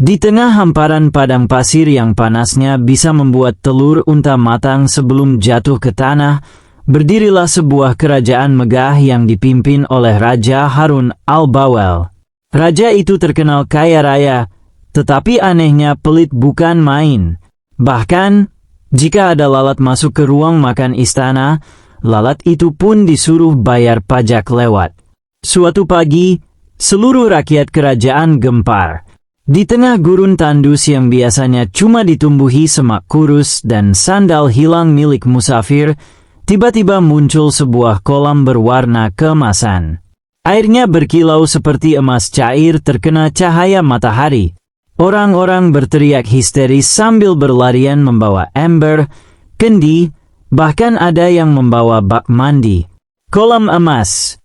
Di tengah hamparan padang pasir yang panasnya bisa membuat telur unta matang sebelum jatuh ke tanah, berdirilah sebuah kerajaan megah yang dipimpin oleh Raja Harun al-Bawel. Raja itu terkenal kaya raya, tetapi anehnya pelit bukan main. Bahkan, jika ada lalat masuk ke ruang makan istana, lalat itu pun disuruh bayar pajak lewat. Suatu pagi, seluruh rakyat kerajaan gempar. Di tengah gurun tandus yang biasanya cuma ditumbuhi semak kurus dan sandal hilang milik musafir, tiba-tiba muncul sebuah kolam berwarna keemasan. Airnya berkilau seperti emas cair terkena cahaya matahari. Orang-orang berteriak histeris sambil berlarian membawa ember, kendi, bahkan ada yang membawa bak mandi. Kolam emas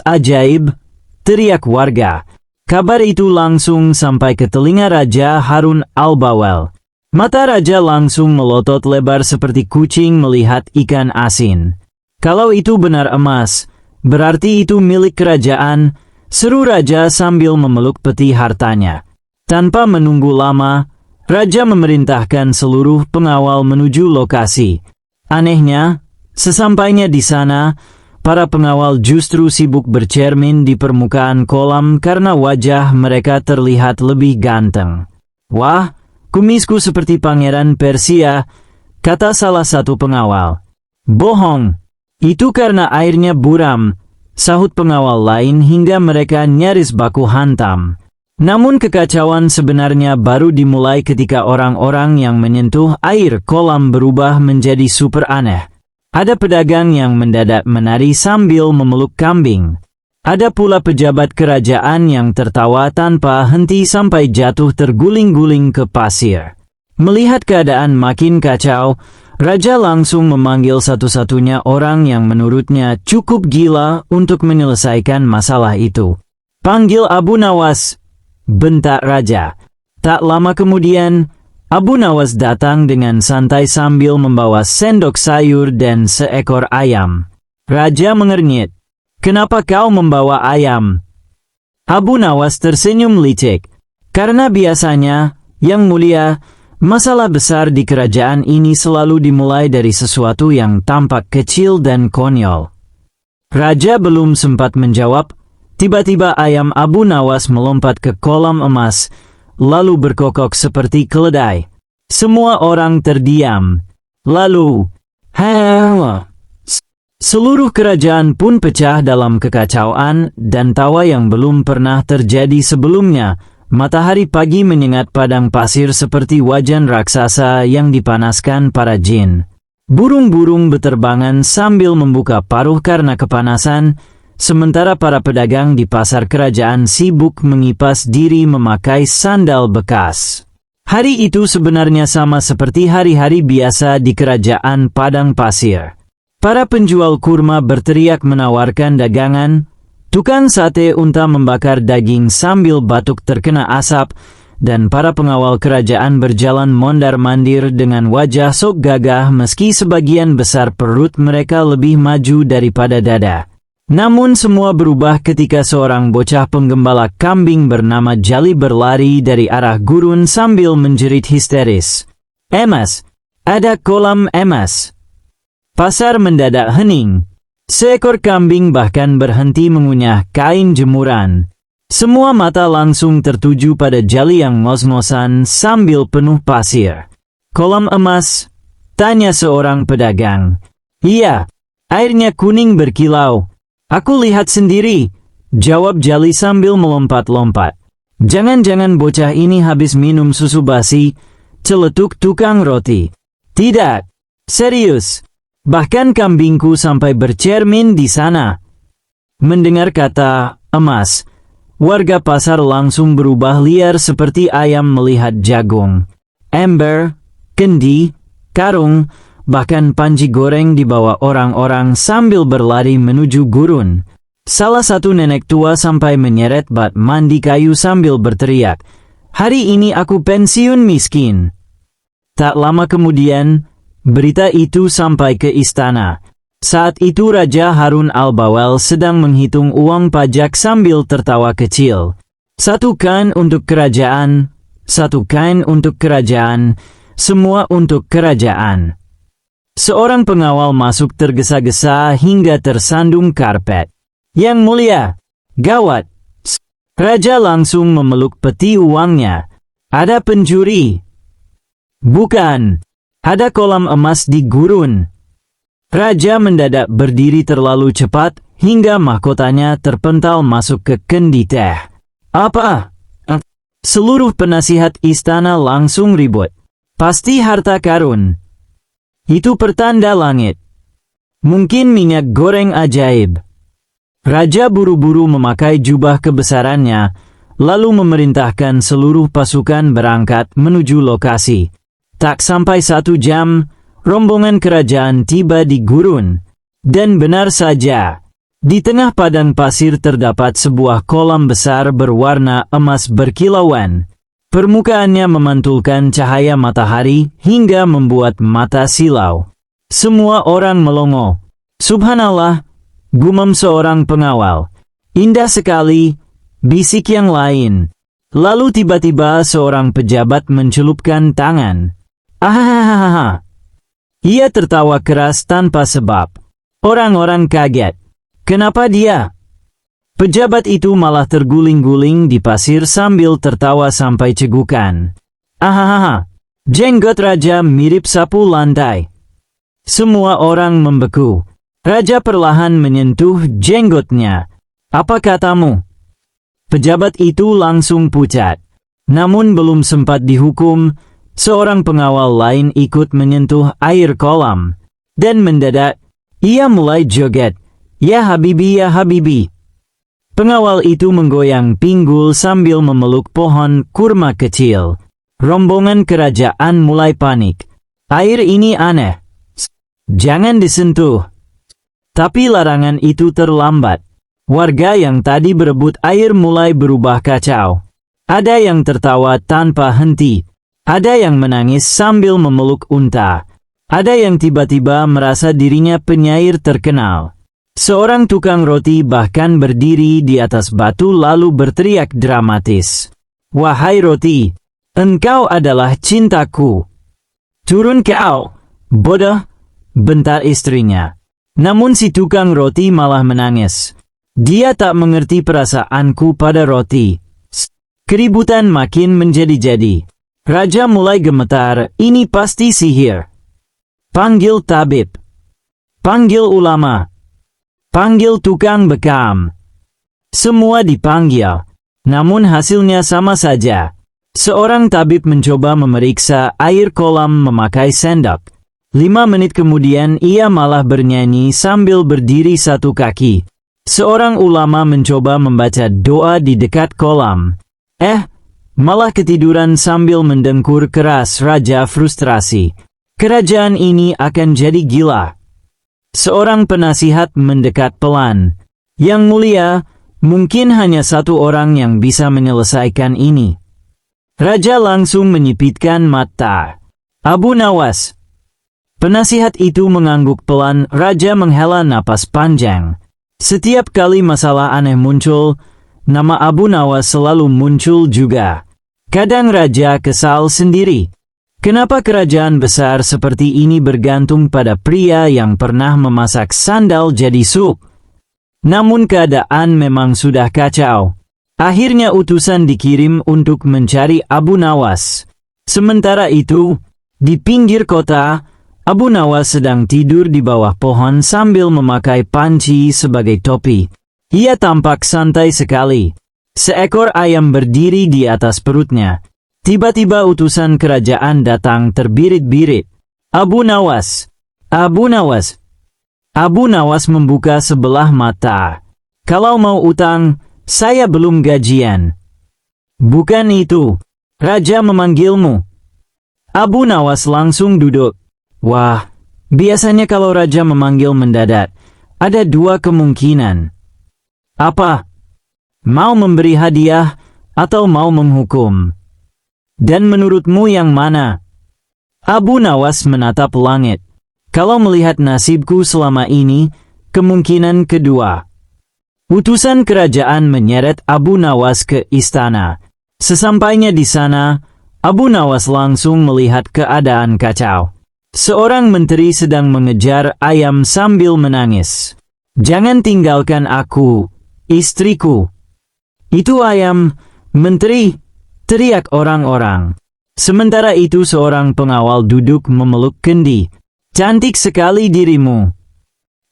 ajaib, teriak warga. Kabar itu langsung sampai ke telinga Raja Harun al-Bawel. Mata raja langsung melotot lebar seperti kucing melihat ikan asin. Kalau itu benar emas, berarti itu milik kerajaan, seru raja sambil memeluk peti hartanya. Tanpa menunggu lama, raja memerintahkan seluruh pengawal menuju lokasi. Anehnya, sesampainya di sana, para pengawal justru sibuk bercermin di permukaan kolam karena wajah mereka terlihat lebih ganteng. "Wah, kumisku seperti pangeran Persia," kata salah satu pengawal. "Bohong, itu karena airnya buram," sahut pengawal lain hingga mereka nyaris baku hantam. Namun kekacauan sebenarnya baru dimulai ketika orang-orang yang menyentuh air kolam berubah menjadi super aneh. Ada pedagang yang mendadak menari sambil memeluk kambing. Ada pula pejabat kerajaan yang tertawa tanpa henti sampai jatuh terguling-guling ke pasir. Melihat keadaan makin kacau, raja langsung memanggil satu-satunya orang yang menurutnya cukup gila untuk menyelesaikan masalah itu. "Panggil Abu Nawas," bentak raja. Tak lama kemudian, Abu Nawas datang dengan santai sambil membawa sendok sayur dan seekor ayam. Raja mengernyit. "Kenapa kau membawa ayam?" Abu Nawas tersenyum licik. "Karena biasanya, Yang Mulia, masalah besar di kerajaan ini selalu dimulai dari sesuatu yang tampak kecil dan konyol." Raja belum sempat menjawab, tiba-tiba ayam Abu Nawas melompat ke kolam emas, lalu berkokok seperti keledai. Semua orang terdiam. Lalu, seluruh kerajaan pun pecah dalam kekacauan dan tawa yang belum pernah terjadi sebelumnya. Matahari pagi menyengat padang pasir seperti wajan raksasa yang dipanaskan para jin. Burung-burung beterbangan sambil membuka paruh karena kepanasan, sementara para pedagang di pasar kerajaan sibuk mengipas diri memakai sandal bekas. Hari itu sebenarnya sama seperti hari-hari biasa di kerajaan padang pasir. Para penjual kurma berteriak menawarkan dagangan, tukang sate unta membakar daging sambil batuk terkena asap, dan para pengawal kerajaan berjalan mondar-mandir dengan wajah sok gagah meski sebagian besar perut mereka lebih maju daripada dada. Namun semua berubah ketika seorang bocah penggembala kambing bernama Jali berlari dari arah gurun sambil menjerit histeris. "Emas! Ada kolam emas!" Pasar mendadak hening. Seekor kambing bahkan berhenti mengunyah kain jemuran. Semua mata langsung tertuju pada Jali yang ngos-ngosan sambil penuh pasir. "Kolam emas?" tanya seorang pedagang. "Iya, airnya kuning berkilau. Aku lihat sendiri," jawab Jali sambil melompat-lompat. "Jangan-jangan bocah ini habis minum susu basi," celetuk tukang roti. "Tidak, serius. Bahkan kambingku sampai bercermin di sana." Mendengar kata emas, warga pasar langsung berubah liar seperti ayam melihat jagung. Ember, kendi, karung, bahkan panci goreng dibawa orang-orang sambil berlari menuju gurun. Salah satu nenek tua sampai menyeret bat mandi kayu sambil berteriak, "Hari ini aku pensiun miskin." Tak lama kemudian, berita itu sampai ke istana. Saat itu Raja Harun al-Bawel sedang menghitung uang pajak sambil tertawa kecil. Satu kain untuk kerajaan, satu kain untuk kerajaan, semua untuk kerajaan. Seorang pengawal masuk tergesa-gesa hingga tersandung karpet. Yang mulia, gawat. Raja langsung memeluk peti uangnya. Ada pencuri. Bukan. Ada kolam emas di gurun. Raja mendadak berdiri terlalu cepat hingga mahkotanya terpental masuk ke kendi teh. Apa? Seluruh penasihat istana langsung ribut. Pasti harta karun. Itu pertanda langit. Mungkin minyak goreng ajaib. Raja buru-buru memakai jubah kebesarannya, lalu memerintahkan seluruh pasukan berangkat menuju lokasi. Tak sampai 1 jam, rombongan kerajaan tiba di gurun. Dan benar saja, di tengah padang pasir terdapat sebuah kolam besar berwarna emas berkilauan. Permukaannya memantulkan cahaya matahari hingga membuat mata silau. Semua orang melongo. Subhanallah, gumam seorang pengawal. Indah sekali, bisik yang lain. Lalu tiba-tiba seorang pejabat mencelupkan tangan. Ahahaha. Ia tertawa keras tanpa sebab. Orang-orang kaget. Kenapa dia? Pejabat itu malah terguling-guling di pasir sambil tertawa sampai cegukan. Ahahaha. Jenggot raja mirip sapu lantai. Semua orang membeku. Raja perlahan menyentuh jenggotnya. Apa katamu? Pejabat itu langsung pucat. Namun belum sempat dihukum, seorang pengawal lain ikut menyentuh air kolam. Dan mendadak, ia mulai joget. Ya Habibi, ya Habibi. Pengawal itu menggoyang pinggul sambil memeluk pohon kurma kecil. Rombongan kerajaan mulai panik. Air ini aneh. Jangan disentuh. Tapi larangan itu terlambat. Warga yang tadi berebut air mulai berubah kacau. Ada yang tertawa tanpa henti. Ada yang menangis sambil memeluk unta. Ada yang tiba-tiba merasa dirinya penyair terkenal. Seorang tukang roti bahkan berdiri di atas batu lalu berteriak dramatis. Wahai roti, engkau adalah cintaku. Turun kau, bodoh, bentar istrinya. Namun si tukang roti malah menangis. Dia tak mengerti perasaanku pada roti. Keributan makin menjadi-jadi. Raja mulai gemetar, ini pasti sihir. Panggil tabib. Panggil ulama. Panggil tukang bekam. Semua dipanggil. Namun hasilnya sama saja. Seorang tabib mencoba memeriksa air kolam memakai sendok. 5 menit kemudian ia malah bernyanyi sambil berdiri satu kaki. Seorang ulama mencoba membaca doa di dekat kolam. Malah ketiduran sambil mendengkur keras. Raja frustrasi. Kerajaan ini akan jadi gila. Seorang penasihat mendekat pelan. Yang mulia, mungkin hanya satu orang yang bisa menyelesaikan ini. Raja langsung menyipitkan mata. Abu Nawas. Penasihat itu mengangguk pelan. Raja menghela napas panjang. Setiap kali masalah aneh muncul, nama Abu Nawas selalu muncul juga. Kadang raja kesal sendiri. Kenapa kerajaan besar seperti ini bergantung pada pria yang pernah memasak sandal jadi sup? Namun keadaan memang sudah kacau. Akhirnya utusan dikirim untuk mencari Abu Nawas. Sementara itu, di pinggir kota, Abu Nawas sedang tidur di bawah pohon sambil memakai panci sebagai topi. Ia tampak santai sekali. Seekor ayam berdiri di atas perutnya. Tiba-tiba utusan kerajaan datang terbirit-birit. Abu Nawas. Abu Nawas. Abu Nawas membuka sebelah mata. Kalau mau utang, saya belum gajian. Bukan itu. Raja memanggilmu. Abu Nawas langsung duduk. Wah, biasanya kalau raja memanggil mendadak, ada 2 kemungkinan. Apa? Mau memberi hadiah atau mau menghukum? Dan menurutmu yang mana? Abu Nawas menatap langit. Kalau melihat nasibku selama ini, kemungkinan kedua. Utusan kerajaan menyeret Abu Nawas ke istana. Sesampainya di sana, Abu Nawas langsung melihat keadaan kacau. Seorang menteri sedang mengejar ayam sambil menangis. "Jangan tinggalkan aku, istriku." "Itu ayam, menteri," teriak orang-orang. Sementara itu seorang pengawal duduk memeluk kendi. "Cantik sekali dirimu."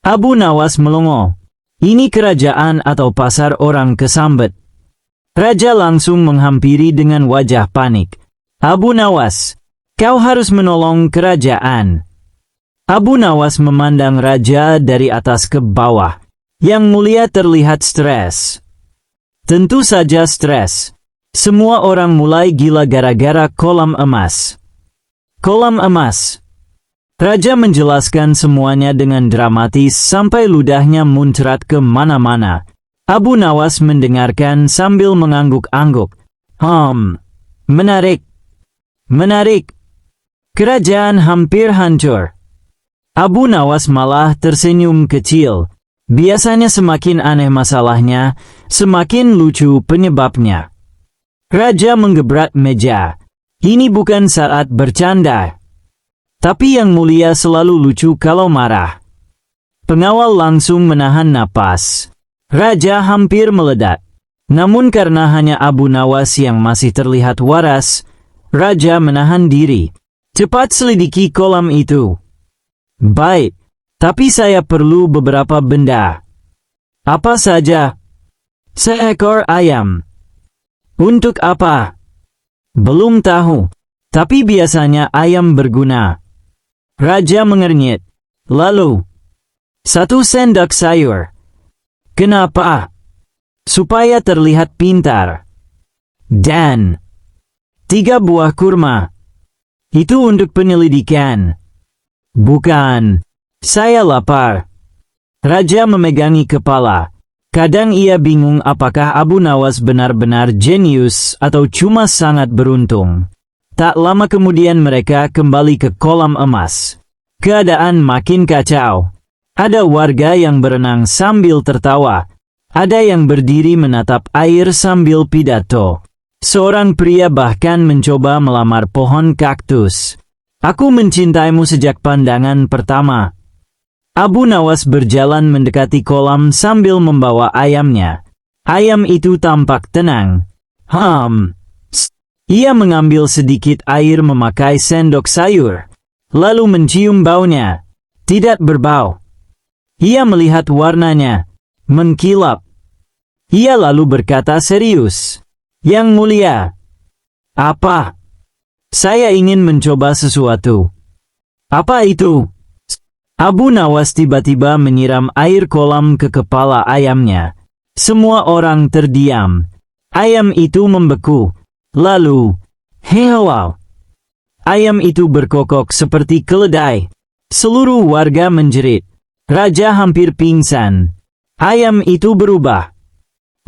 Abu Nawas melongo. "Ini kerajaan atau pasar orang kesambet?" Raja langsung menghampiri dengan wajah panik. "Abu Nawas, kau harus menolong kerajaan." Abu Nawas memandang raja dari atas ke bawah. Yang mulia terlihat stres. Tentu saja stres. Semua orang mulai gila gara-gara kolam emas. Kolam emas. Raja menjelaskan semuanya dengan dramatis sampai ludahnya muncrat ke mana-mana. Abu Nawas mendengarkan sambil mengangguk-angguk. Menarik. Menarik. Kerajaan hampir hancur." Abu Nawas malah tersenyum kecil. Biasanya semakin aneh masalahnya, semakin lucu penyebabnya. Raja menggebrak meja. "Ini bukan saat bercanda. Tapi yang mulia selalu lucu kalau marah." Pengawal langsung menahan napas. Raja hampir meledak. Namun karena hanya Abu Nawas yang masih terlihat waras, Raja menahan diri. "Cepat selidiki kolam itu." "Baik, tapi saya perlu beberapa benda." "Apa saja?" "Seekor ayam." "Untuk apa?" "Belum tahu, tapi biasanya ayam berguna." Raja mengernyit. "Lalu?" "1 sendok sayur." "Kenapa?" "Supaya terlihat pintar." "Dan 3 buah kurma." "Itu untuk penyelidikan." "Bukan. Saya lapar." Raja memegangi kepala. Kadang ia bingung apakah Abu Nawas benar-benar jenius atau cuma sangat beruntung. Tak lama kemudian mereka kembali ke kolam emas. Keadaan makin kacau. Ada warga yang berenang sambil tertawa. Ada yang berdiri menatap air sambil pidato. Seorang pria bahkan mencoba melamar pohon kaktus. "Aku mencintaimu sejak pandangan pertama." Abu Nawas berjalan mendekati kolam sambil membawa ayamnya. Ayam itu tampak tenang. Ia mengambil sedikit air memakai sendok sayur, lalu mencium baunya. Tidak berbau. Ia melihat warnanya, mengkilap. Ia lalu berkata serius, "Yang mulia." "Apa?" "Saya ingin mencoba sesuatu." "Apa itu?" Abu Nawas tiba-tiba menyiram air kolam ke kepala ayamnya. Semua orang terdiam. Ayam itu membeku. Lalu, wow! Ayam itu berkokok seperti keledai. Seluruh warga menjerit. Raja hampir pingsan. Ayam itu berubah.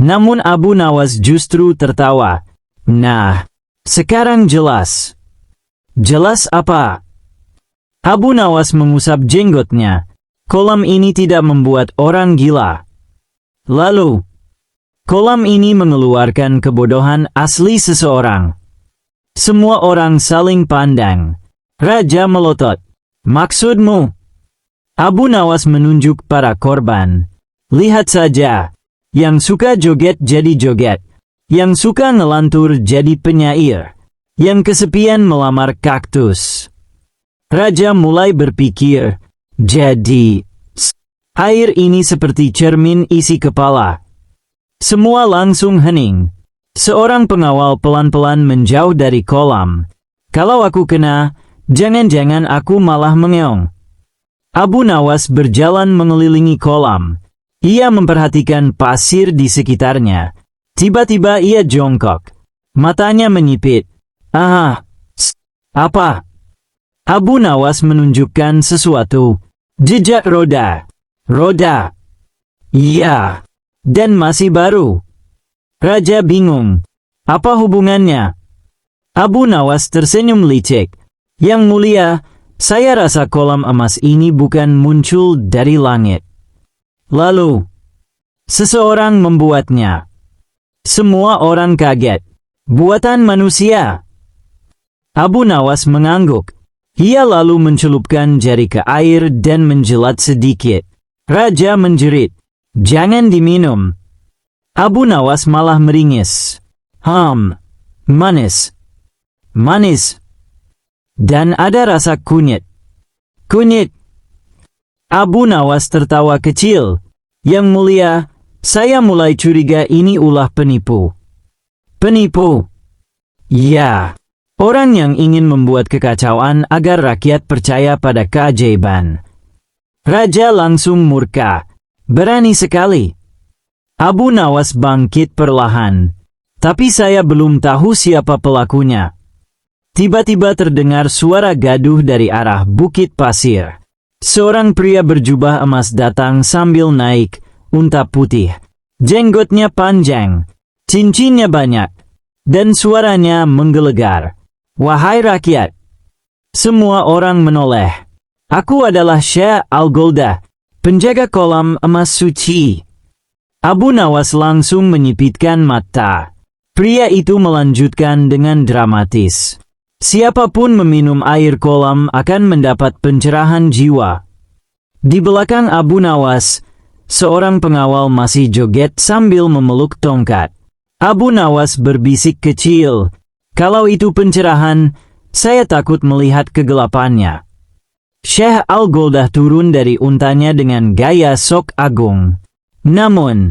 Namun Abu Nawas justru tertawa. "Nah, sekarang jelas." "Jelas apa?" Abu Nawas mengusap jenggotnya. "Kolam ini tidak membuat orang gila." "Lalu?" "Kolam ini mengeluarkan kebodohan asli seseorang." Semua orang saling pandang. Raja melotot. "Maksudmu?" Abu Nawas menunjuk para korban. "Lihat saja. Yang suka joget jadi joget. Yang suka ngelantur jadi penyair. Yang kesepian melamar kaktus." Raja mulai berpikir, jadi, air ini seperti cermin isi kepala. Semua langsung hening. Seorang pengawal pelan-pelan menjauh dari kolam. "Kalau aku kena, jangan-jangan aku malah mengeong." Abu Nawas berjalan mengelilingi kolam. Ia memperhatikan pasir di sekitarnya. Tiba-tiba ia jongkok. Matanya menyipit. Apa?" Abu Nawas menunjukkan sesuatu. "Jejak roda." "Roda?" "Iya. Dan masih baru." Raja bingung. "Apa hubungannya?" Abu Nawas tersenyum licik. "Yang mulia, saya rasa kolam emas ini bukan muncul dari langit." "Lalu?" Seseorang membuatnya. Semua orang kaget. Buatan manusia. Abu Nawas mengangguk. Ia lalu mencelupkan jari ke air dan menjelat sedikit. Raja menjerit. Jangan diminum. Abu Nawas malah meringis. Manis. Manis. Dan ada rasa kunyit. Kunyit. Abu Nawas tertawa kecil. Yang mulia, saya mulai curiga ini ulah penipu. Penipu. Ya. Orang yang ingin membuat kekacauan agar rakyat percaya pada keajaiban. Raja langsung murka. Berani sekali. Abu Nawas bangkit perlahan. Tapi saya belum tahu siapa pelakunya. Tiba-tiba terdengar suara gaduh dari arah bukit pasir. Seorang pria berjubah emas datang sambil naik unta putih. Jenggotnya panjang. Cincinnya banyak. Dan suaranya menggelegar. Wahai rakyat! Semua orang menoleh. Aku adalah Syekh Al-Goldah, penjaga kolam emas suci. Abu Nawas langsung menyipitkan mata. Pria itu melanjutkan dengan dramatis. Siapapun meminum air kolam akan mendapat pencerahan jiwa. Di belakang Abu Nawas, seorang pengawal masih joget sambil memeluk tongkat. Abu Nawas berbisik kecil. Kalau itu pencerahan, saya takut melihat kegelapannya. Syekh Al-Goldah turun dari untanya dengan gaya sok agung. Namun,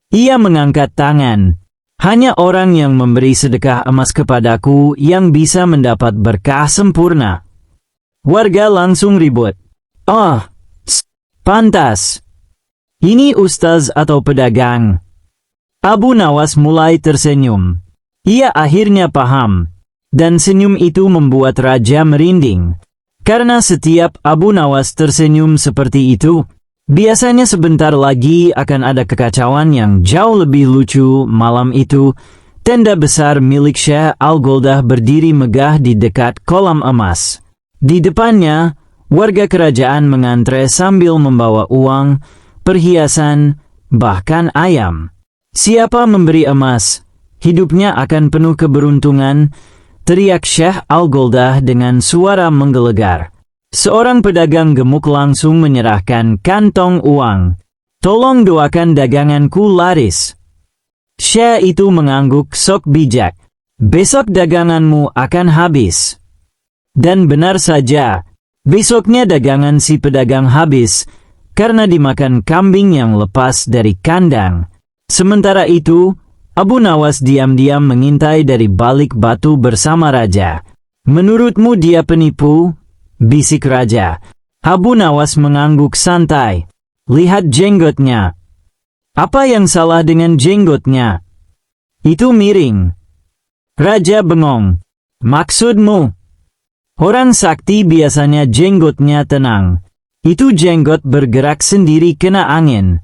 ia mengangkat tangan. Hanya orang yang memberi sedekah emas kepadaku yang bisa mendapat berkah sempurna. Warga langsung ribut. Pantas. Ini ustaz atau pedagang? Abu Nawas mulai tersenyum. Ia akhirnya paham, dan senyum itu membuat raja merinding. Karena setiap Abu Nawas tersenyum seperti itu, biasanya sebentar lagi akan ada kekacauan yang jauh lebih lucu. Malam itu, tenda besar milik Syekh Al-Goldah berdiri megah di dekat kolam emas. Di depannya, warga kerajaan mengantre sambil membawa uang, perhiasan, bahkan ayam. Siapa memberi emas, hidupnya akan penuh keberuntungan, teriak Syekh Al-Goldah dengan suara menggelegar. Seorang pedagang gemuk langsung menyerahkan kantong uang. Tolong doakan daganganku laris. Syekh itu mengangguk sok bijak. Besok daganganmu akan habis. Dan benar saja, besoknya dagangan si pedagang habis, karena dimakan kambing yang lepas dari kandang. Sementara itu, Abu Nawas diam-diam mengintai dari balik batu bersama raja. Menurutmu dia penipu? Bisik raja. Abu Nawas mengangguk santai. Lihat jenggotnya. Apa yang salah dengan jenggotnya? Itu miring. Raja bengong. Maksudmu? Orang sakti biasanya jenggotnya tenang. Itu jenggot bergerak sendiri kena angin.